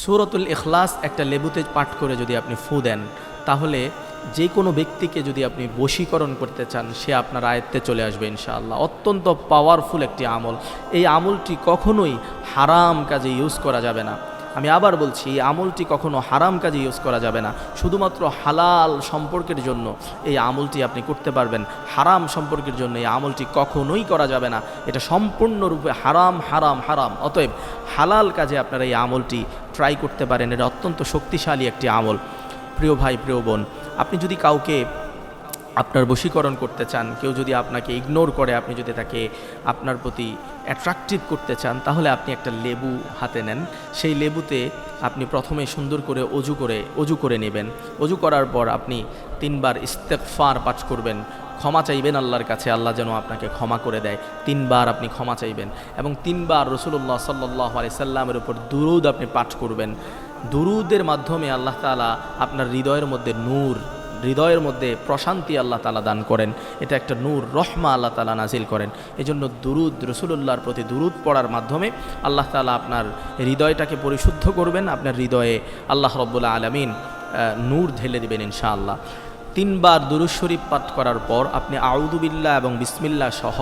সূরাতুল ইখলাস একটা লেবুতে পাঠ করে যদি আপনি ফু দেন, তাহলে যে কোনো ব্যক্তিকে যদি আপনি বশীকরণ করতে চান, সে আপনার আয়ত্তে চলে আসবে ইনশাআল্লাহ। অত্যন্ত পাওয়ারফুল একটি আমল। এই আমলটি কখনোই হারাম কাজে ইউজ করা যাবে না। আমি আবার বলছি, এই আমলটি কখনো হারাম কাজে ইউজ করা যাবে না। শুধুমাত্র হালাল সম্পর্কের জন্য এই আমলটি আপনি করতে পারবেন। হারাম সম্পর্কের জন্য এই আমলটি কখনোই করা যাবে না। এটা সম্পূর্ণরূপে হারাম হারাম হারাম। অতএব হালাল কাজে আপনারা এই আমলটি ট্রাই করতে পারেন। এটা অত্যন্ত শক্তিশালী একটি আমল। প্রিয় ভাই, প্রিয় বোন, আপনি যদি কাউকে আপনার বশীকরণ করতে চান, কেউ যদি আপনাকে ইগনোর করে, আপনি যদি তাকে আপনার প্রতি অ্যাট্রাকটিভ করতে চান, তাহলে আপনি একটা লেবু হাতে নেন। সেই লেবুতে আপনি প্রথমে সুন্দর করে অজু করে নেবেন। অজু করার পর আপনি 3 বার ইস্তেগফার পাঠ করবেন, ক্ষমা চাইবেন আল্লাহর কাছে, আল্লাহ যেন আপনাকে ক্ষমা করে দেয়। 3 বার আপনি ক্ষমা চাইবেন এবং 3 বার রাসূলুল্লাহ সাল্লাল্লাহু আলাইহি সাল্লামের উপর দুরূদ আপনি পাঠ করবেন। দুরূদের মাধ্যমে আল্লাহ তাআলা আপনার হৃদয়ের মধ্যে নূর, হৃদয়ের মধ্যে প্রশান্তি আল্লাহ তাআলা দান করেন। এটা একটা নূর, রহমা আল্লাহ তাআলা নাজিল করেন। এজন্য দুরূদ, রাসূলুল্লাহর প্রতি দুরূদ পড়ার মাধ্যমে আল্লাহ তাআলা আপনার হৃদয়টাকে পরিশুদ্ধ করবেন। আপনার হৃদয়ে আল্লাহ রাব্বুল আলামিন নূর ঢেলে দিবেন ইনশাআল্লাহ। 3 বার দুরূদ শরীফ পাঠ করার পর আপনি আউযু বিল্লাহ এবং বিসমিল্লাহ সহ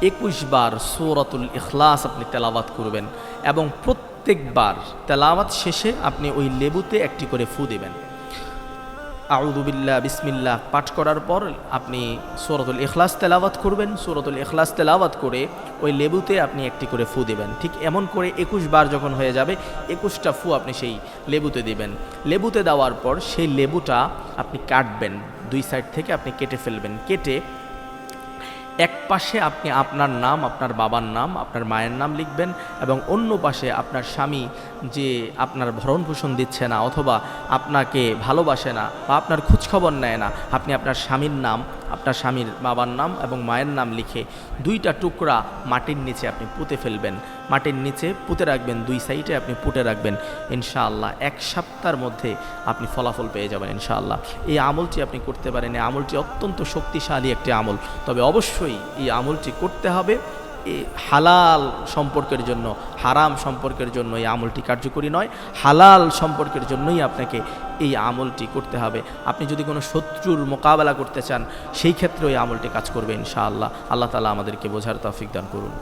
21 বার সূরাতুল ইখলাস আপনি তেলাওয়াত করবেন এবং প্রত্যেকবার তেলাওয়াত শেষে আপনি ওই লেবুতে একটি করে ফু দিবেন। আউযু বিল্লাহ বিসমিল্লাহ পাঠ করার পর আপনি সূরাতুল ইখলাস তেলাওয়াত করবেন। সূরাতুল ইখলাস তেলাওয়াত করে ওই লেবুতে আপনি একটি করে ফু দিবেন। ঠিক এমন করে 21 বার যখন হয়ে যাবে, 21টা ফু আপনি সেই লেবুতে দিবেন। লেবুতে দেওয়ার পর সেই লেবুটা আপনি কাটবেন, 2 সাইড থেকে আপনি কেটে ফেলবেন। কেটে এক পাশে আপনি আপনার নাম, আপনার বাবার নাম, আপনার মায়ের নাম লিখবেন এবং অন্য পাশে আপনার স্বামী যে আপনার ভরণ পোষণ দিচ্ছে না অথবা আপনাকে ভালোবাসে না বা আপনার খোঁজখবর নেয় না, আপনি আপনার স্বামীর নাম, আপনার স্বামীর বাবার নাম এবং মায়ের নাম লিখে 2টা টুকরা মাটির নিচে আপনি পুঁতে ফেলবেন। মাটির নিচে পুঁতে রাখবেন, 2 সাইডে আপনি পুঁতে রাখবেন। ইনশাআল্লাহ 1 সপ্তাহের মধ্যে আপনি ফলাফল পেয়ে যাবেন ইনশাআল্লাহ। এই আমলটি আপনি করতে পারেন। এই আমলটি অত্যন্ত শক্তিশালী একটি আমল। তবে অবশ্যই এই আমলটি করতে হবে হালাল সম্পর্কের জন্য। হারাম সম্পর্কের জন্য এই আমলটি কার্যকরী নয়। হালাল সম্পর্কের জন্যই আপনাকে এই আমলটি করতে হবে। আপনি যদি কোনো শত্রুর মোকাবেলা করতে চান, সেই ক্ষেত্রে এই আমলটি কাজ করবে ইনশাআল্লাহ। আল্লাহ তাআলা আমাদেরকে বোঝার তৌফিক দান করুন।